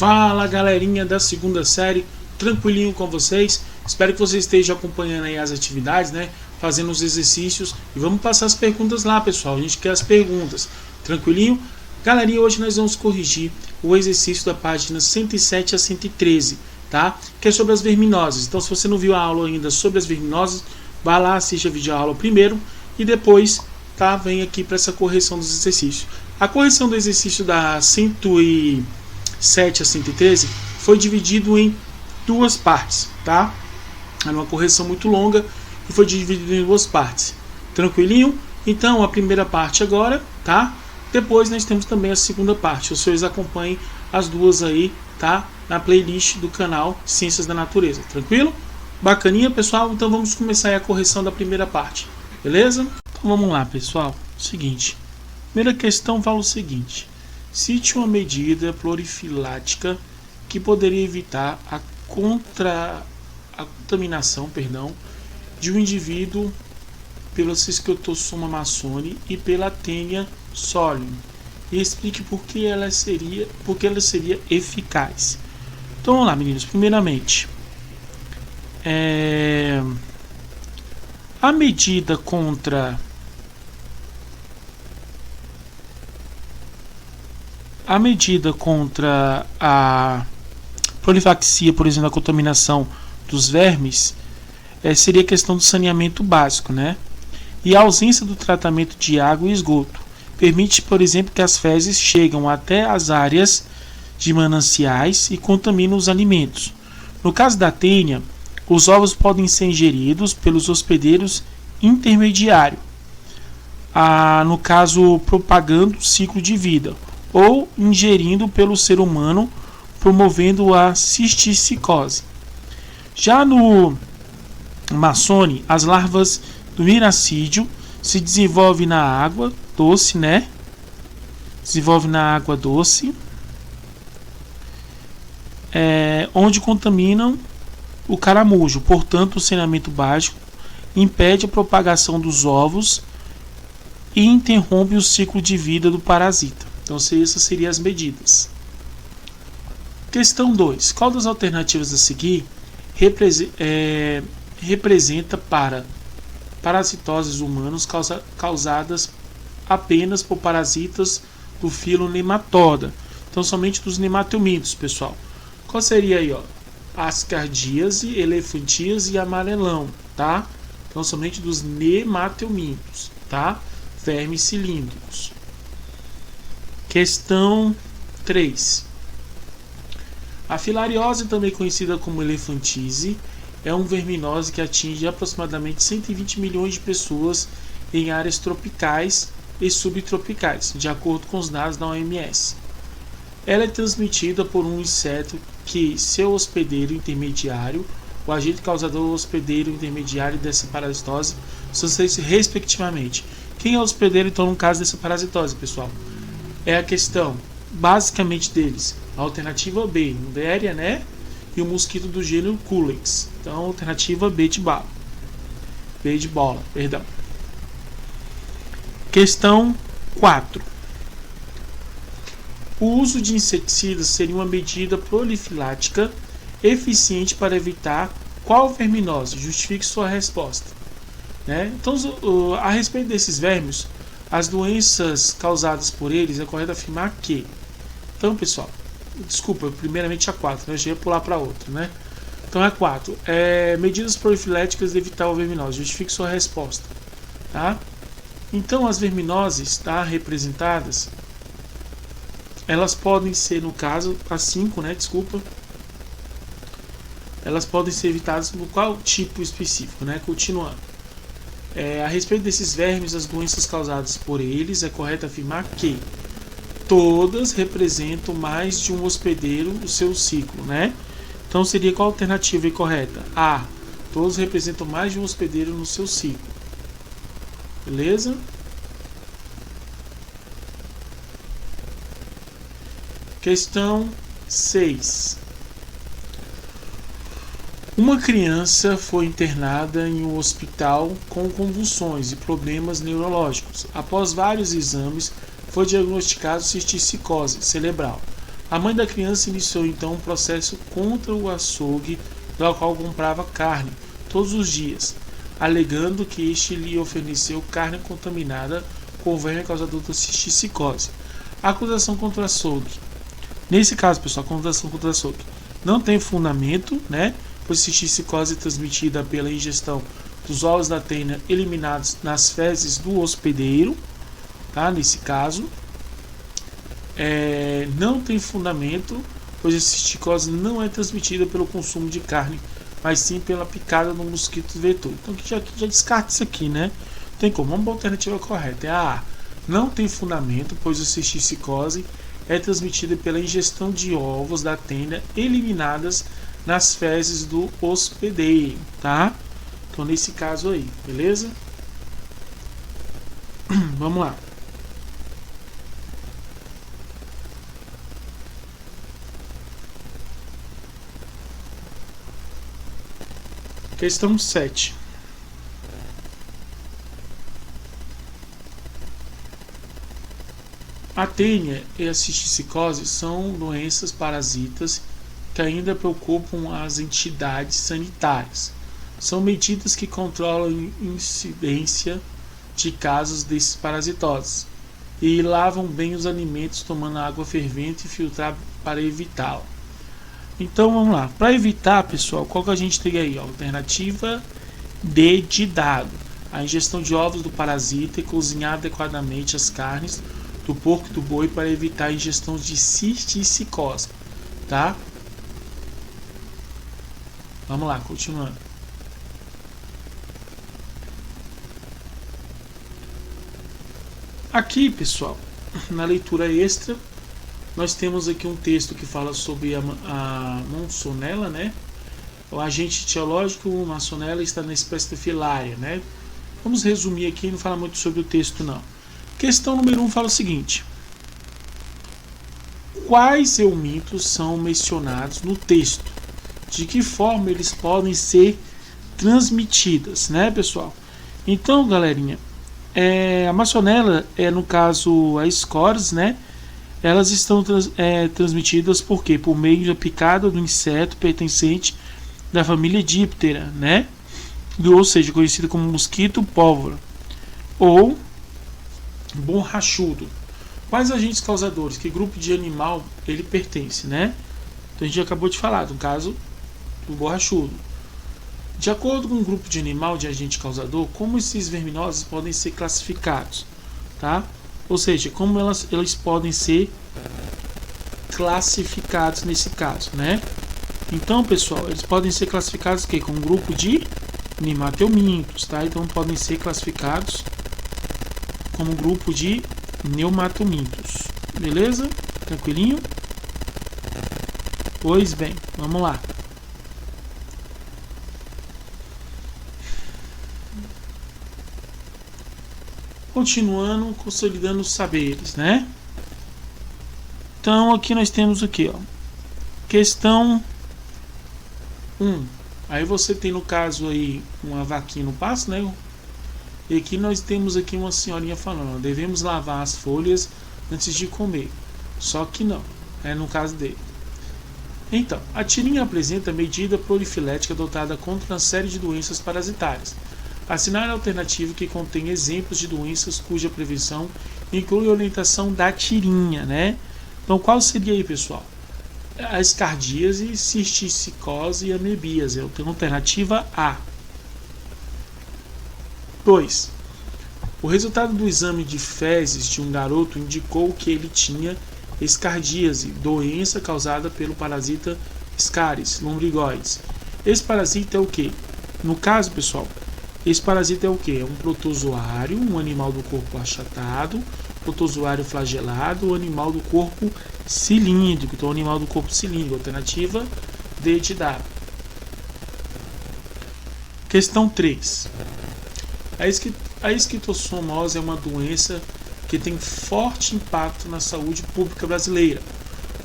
Fala galerinha da segunda série, tranquilinho com vocês? Espero que vocês estejam acompanhando aí as atividades, né? Fazendo os exercícios e vamos passar as perguntas lá, pessoal. A gente quer as perguntas, tranquilinho? Galerinha, hoje nós vamos corrigir o exercício da página 107 a 113, tá? Que é sobre as verminoses. Então, se você não viu a aula ainda sobre as verminoses, vá lá, assista a videoaula primeiro e depois, tá? Vem aqui para essa correção dos exercícios. A correção do exercício da 107 a 113 foi dividido em duas partes, tá? Era uma correção muito longa e foi dividido em duas partes. Tranquilinho? Então, a primeira parte agora, tá? Depois nós temos também a segunda parte. Os senhores acompanhem as duas aí, tá? Na playlist do canal Ciências da Natureza. Tranquilo? Bacaninha, pessoal? Então vamos começar aí a correção da primeira parte. Beleza? Então vamos lá, pessoal. Seguinte. Primeira questão fala o seguinte: cite uma medida plurifilática que poderia evitar a contaminação, de um indivíduo pela Schistossoma massoni e pela Taenia solium, e explique por que ela seria eficaz. Então vamos lá, meninos. Primeiramente, a medida contra a prolifaxia, por exemplo, a contaminação dos vermes, seria a questão do saneamento básico, né? E a ausência do tratamento de água e esgoto permite, por exemplo, que as fezes chegam até as áreas de mananciais e contaminam os alimentos. No caso da tênia, os ovos podem ser ingeridos pelos hospedeiros intermediários, no caso propagando o ciclo de vida, ou ingerindo pelo ser humano, promovendo a cisticicose. Já no massoni, as larvas do miracídio se desenvolvem na água doce, né? Onde contaminam o caramujo. Portanto, o saneamento básico impede a propagação dos ovos e interrompe o ciclo de vida do parasita. Então, essas seriam as medidas. Questão 2. Qual das alternativas a seguir representa para parasitoses humanos causadas apenas por parasitas do filo Nematoda? Então, somente dos nematelmintos, pessoal. Qual seria aí, ó? Ascardíase, elefantíase e amarelão, tá? Então, somente dos nematelmintos, tá? Vermes cilíndricos. Questão 3. A filariose, também conhecida como elefantise, é um verminose que atinge aproximadamente 120 milhões de pessoas em áreas tropicais e subtropicais, de acordo com os dados da OMS. Ela é transmitida por um inseto que seu hospedeiro intermediário, o agente causador hospedeiro intermediário dessa parasitose, são respectivamente. Quem é o hospedeiro, então, no caso dessa parasitose, pessoal? É a questão, basicamente, deles. A alternativa B, Umbéria, né? E o mosquito do gênero Culex. Então, alternativa B de bola. Questão 4. O uso de inseticidas seria uma medida prolifilática eficiente para evitar qual verminose? Justifique sua resposta. Né? Então, a respeito desses vermes, as doenças causadas por eles, é correto afirmar que... Então, pessoal, desculpa, primeiramente a 4, né? Eu já ia pular para outra, né? Então, a 4. Medidas profiléticas de evitar a verminose. Justifique sua resposta. Tá? Então, as verminoses, tá, representadas, elas podem ser, no caso, a 5, né? Desculpa. Elas podem ser evitadas por qual tipo específico, né? Continuando. A respeito desses vermes, as doenças causadas por eles, é correto afirmar que todas representam mais de um hospedeiro no seu ciclo, né? Então seria qual a alternativa correta? A. Todos representam mais de um hospedeiro no seu ciclo. Beleza? Questão 6. Uma criança foi internada em um hospital com convulsões e problemas neurológicos. Após vários exames, foi diagnosticado cisticicose cerebral. A mãe da criança iniciou então um processo contra o açougue do qual comprava carne todos os dias, alegando que este lhe ofereceu carne contaminada com verme causador da cisticicose. A acusação contra o açougue. Nesse caso, pessoal, a acusação contra o açougue não tem fundamento, né? Pois cisticicose é transmitida pela ingestão dos ovos da tênia eliminados nas fezes do hospedeiro, tá? Nesse caso, não tem fundamento, pois a cisticose não é transmitida pelo consumo de carne, mas sim pela picada no mosquito vetor. Então já descarta isso aqui, né? Tem como? Uma alternativa correta é a A. Não tem fundamento, pois a cisticose é transmitida pela ingestão de ovos da tênia eliminadas nas fezes do hospedeiro, tá? Então nesse caso aí, beleza? Vamos lá. Questão 7. A tênia e a cisticose são doenças parasitas que ainda preocupam as entidades sanitárias. São medidas que controlam a incidência de casos desses parasitoses e lavam bem os alimentos tomando água fervente e filtrar para evitá-la. Então vamos lá, para evitar, pessoal, qual que a gente tem aí? Alternativa D de dado: a ingestão de ovos do parasita e cozinhar adequadamente as carnes do porco e do boi para evitar a ingestão de cisticose, tá? Vamos lá, continuando. Aqui, pessoal, na leitura extra, nós temos aqui um texto que fala sobre a Monsonella, né? O agente etiológico, Monsonella, está na espécie filária, né? Vamos resumir aqui, não fala muito sobre o texto, não. Questão número 1 fala o seguinte: quais eumintos são mencionados no texto? De que forma eles podem ser transmitidas, né, pessoal? Então, galerinha, a Monsonella, no caso a Ascaris, né? Elas estão transmitidas por quê? Por meio da picada do inseto pertencente da família Diptera, né? Ou seja, conhecido como mosquito pólvora ou borrachudo. Quais agentes causadores? Que grupo de animal ele pertence, né? Então a gente acabou de falar, no caso do borrachudo. De acordo com o grupo de animal de agente causador, como esses verminosos podem ser classificados, tá? Ou seja, como eles podem ser classificados nesse caso, né? Então, pessoal, eles podem ser classificados com um grupo de nemateumintos, tá? Então podem ser classificados como um grupo de neumatomintos. Beleza? Tranquilinho? Pois bem, vamos lá. Continuando, consolidando os saberes, né? Então aqui nós temos aqui, ó, questão 1. Aí você tem no caso aí uma vaquinha no pasto, né? E aqui nós temos aqui uma senhorinha falando, ó, devemos lavar as folhas antes de comer. Só que não, no caso dele. Então, a tirinha apresenta medida prolifilética adotada contra uma série de doenças parasitárias. Assinar a alternativa que contém exemplos de doenças cuja prevenção inclui a orientação da tirinha, né? Então, qual seria aí, pessoal? A escardíase, cisticose e amebíase. Eu tenho a alternativa A. 2. O resultado do exame de fezes de um garoto indicou que ele tinha escardíase, doença causada pelo parasita Ascaris lombrigoides. Esse parasita é o que? No caso, pessoal, esse parasita é o que? É um protozoário, um animal do corpo achatado, protozoário flagelado, um animal do corpo cilíndrico. Então, animal do corpo cilíndrico. Alternativa D de dado. Questão 3. A esquistossomose é uma doença que tem forte impacto na saúde pública brasileira.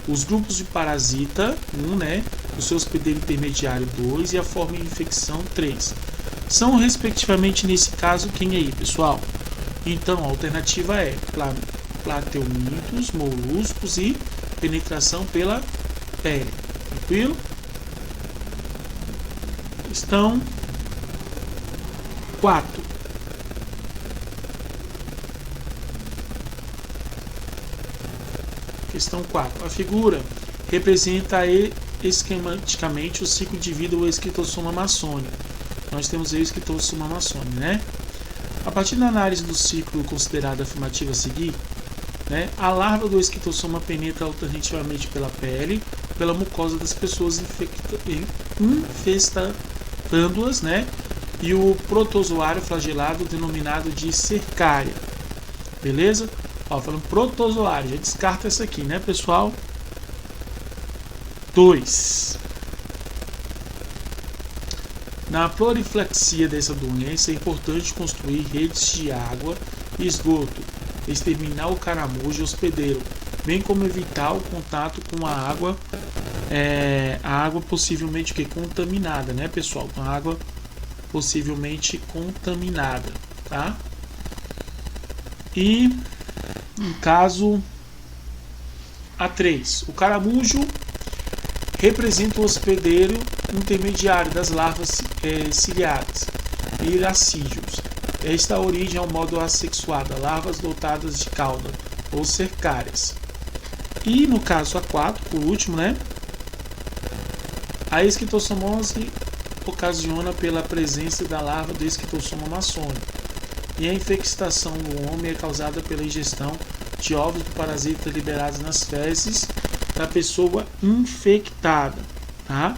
Os grupos de parasita 1, né, o seu hospedeiro intermediário 2 e a forma de infecção 3. São respectivamente nesse caso quem aí, pessoal? Então a alternativa é plateumintos, moluscos e penetração pela pele. Tranquilo? Questão 4. Questão 4. A figura representa esquematicamente o ciclo de vida do esquistossoma maçônico. Nós temos aí o esquistossoma maçônico, né? A partir da análise do ciclo considerado afirmativo a seguir, né, a larva do esquistossoma penetra alternativamente pela pele, pela mucosa das pessoas infestando-as, né, e o protozoário flagelado denominado de cercária. Beleza? Ó, falando protozoário, já descarta essa aqui, né, pessoal? 2. Na proliflexia dessa doença é importante construir redes de água e esgoto, exterminar o caramujo hospedeiro, bem como evitar o contato com a água possivelmente contaminada, né, pessoal? Com a água possivelmente contaminada, tá? E no caso A3, o caramujo representa o hospedeiro intermediário das larvas ciliadas e iracídeos. Esta origem é um modo assexuado, larvas dotadas de cauda ou cercárias. E no caso A4, por último, né, a esquistossomose ocasiona pela presença da larva do esquistossoma maçônico, e a infestação no homem é causada pela ingestão de ovos do parasita liberados nas fezes da pessoa infectada, tá?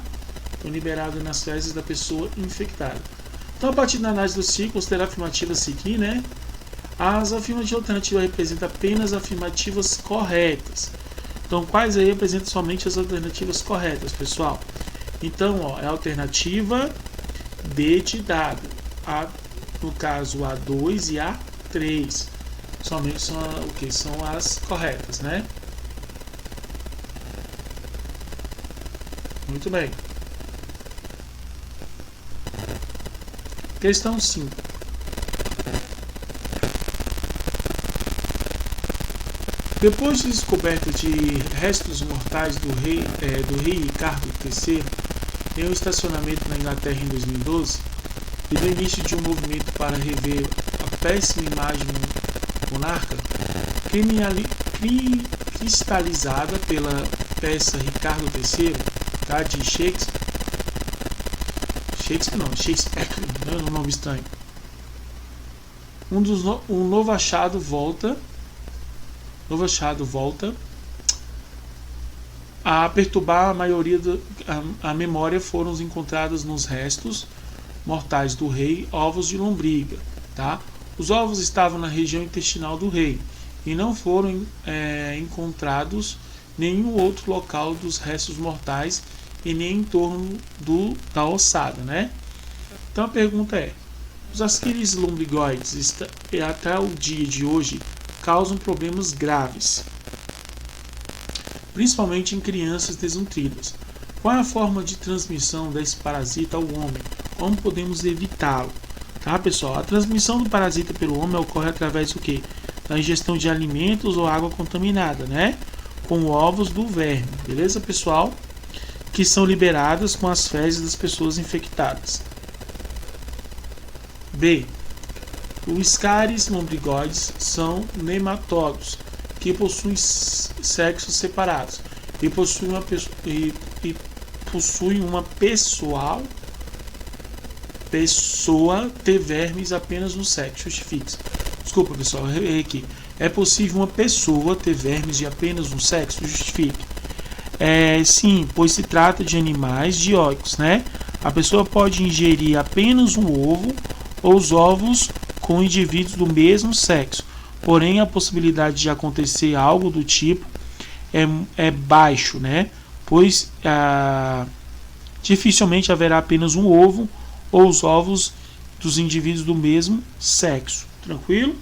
Então, liberado nas fezes da pessoa infectada. Então, a partir da análise do ciclo, considerar afirmativas seguir, né? As afirmativas alternativas representam apenas afirmativas corretas. Então, quais aí representam somente as alternativas corretas, pessoal? Então, ó, é a alternativa D de dado. No caso, A2 e A3. Somente são as corretas, né? Muito bem. Questão 5. Depois de descoberta de restos mortais do rei Ricardo III em um estacionamento na Inglaterra em 2012, e do início de um movimento para rever a péssima imagem monarca, cristalizada pela peça Ricardo III, tá, de Shakespeare, não é um nome estranho. Um novo achado volta a perturbar a maioria a memória. Foram encontrados nos restos mortais do rei ovos de lombriga, tá? Os ovos estavam na região intestinal do rei e não foram encontrados nenhum outro local dos restos mortais e nem em torno da ossada, né? Então a pergunta é: os asqueles lombrigoides até o dia de hoje causam problemas graves, principalmente em crianças desnutridas. Qual é a forma de transmissão desse parasita ao homem? Como podemos evitá-lo? Tá, pessoal? A transmissão do parasita pelo homem ocorre através do quê? Da ingestão de alimentos ou água contaminada, né? Com ovos do verme, beleza, pessoal? Que são liberadas com as fezes das pessoas infectadas. B. Os Ascaris lombrigoides são nematóides que possuem sexos separados e possuem uma pessoa ter vermes apenas no sexo. Justifique-se. Desculpa, pessoal, eu errei aqui. É possível uma pessoa ter vermes de apenas um sexo? Justifique. Sim, pois se trata de animais dioicos, né? A pessoa pode ingerir apenas um ovo ou os ovos com indivíduos do mesmo sexo. Porém, a possibilidade de acontecer algo do tipo é baixo, né? Pois dificilmente haverá apenas um ovo ou os ovos dos indivíduos do mesmo sexo. Tranquilo?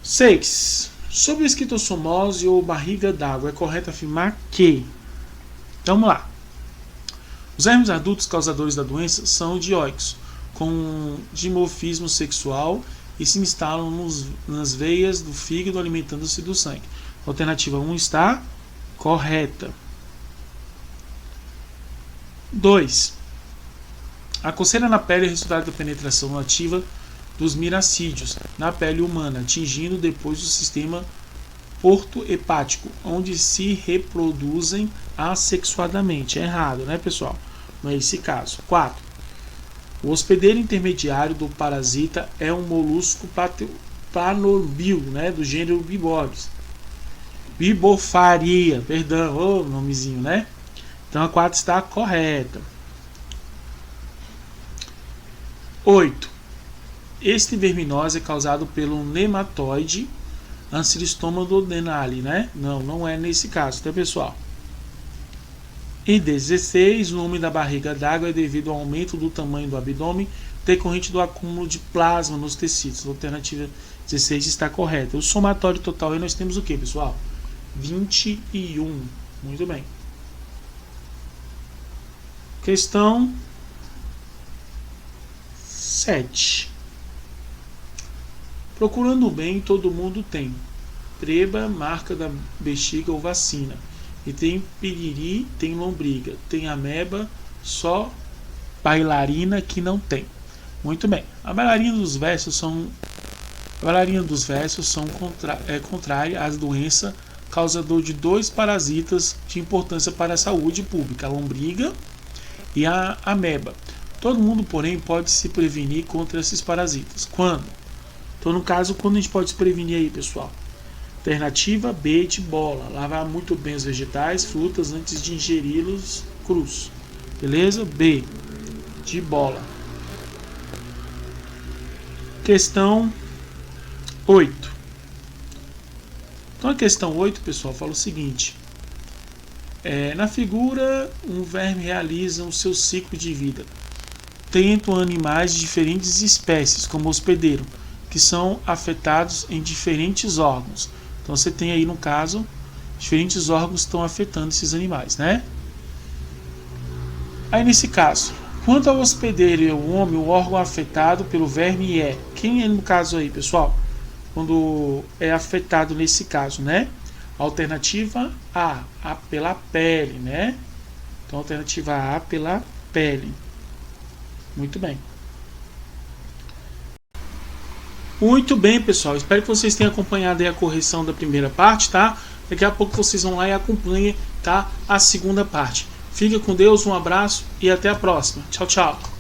6. Sobre a esquistossomose ou barriga d'água, é correto afirmar que... Então, vamos lá. Os vermes adultos causadores da doença são dioicos, com dimorfismo sexual e se instalam nas veias do fígado, alimentando-se do sangue. Alternativa 1 está correta. 2. A coceira na pele é resultado da penetração ativa dos miracídios na pele humana, atingindo depois o sistema porto-hepático, onde se reproduzem assexuadamente. É errado, né, pessoal? Não é esse caso. 4. O hospedeiro intermediário do parasita é um molusco planobio, né, do gênero Biboris. Bibofaria, perdão, nomezinho, né? Então a 4 está correta. 8. Este verminose é causado pelo nematóide Ancylostoma duodenale, né? Não é nesse caso, tá, pessoal? E 16, o nome da barriga d'água é devido ao aumento do tamanho do abdômen decorrente do acúmulo de plasma nos tecidos. A alternativa 16 está correta. O somatório total aí nós temos o que, pessoal? 21. Muito bem. Questão 7. Procurando o bem, todo mundo tem treba, marca da bexiga ou vacina. E tem piriri, tem lombriga. Tem ameba, só bailarina que não tem. Muito bem. A bailarina dos versos são contrária às doenças causador de 2 parasitas de importância para a saúde pública, a lombriga e a ameba. Todo mundo, porém, pode se prevenir contra esses parasitas. Quando? Então, no caso, quando a gente pode se prevenir aí, pessoal? Alternativa B de bola. Lavar muito bem os vegetais, frutas antes de ingeri-los crus. Beleza? B de bola. Questão 8. Então a questão 8, pessoal, fala o seguinte. Na figura, um verme realiza o seu ciclo de vida. Tendo animais de diferentes espécies, como hospedeiro, que são afetados em diferentes órgãos. Então você tem aí, no caso, diferentes órgãos estão afetando esses animais, né? Aí nesse caso, quanto ao hospedeiro e ao homem, o órgão afetado pelo verme é... Quem é no caso aí, pessoal? Quando é afetado nesse caso, né? Alternativa A pela pele, né? Então, alternativa A pela pele. Muito bem. Muito bem, pessoal. Espero que vocês tenham acompanhado aí a correção da primeira parte, tá? Daqui a pouco vocês vão lá e acompanhem, tá, a segunda parte. Fica com Deus, um abraço e até a próxima. Tchau, tchau.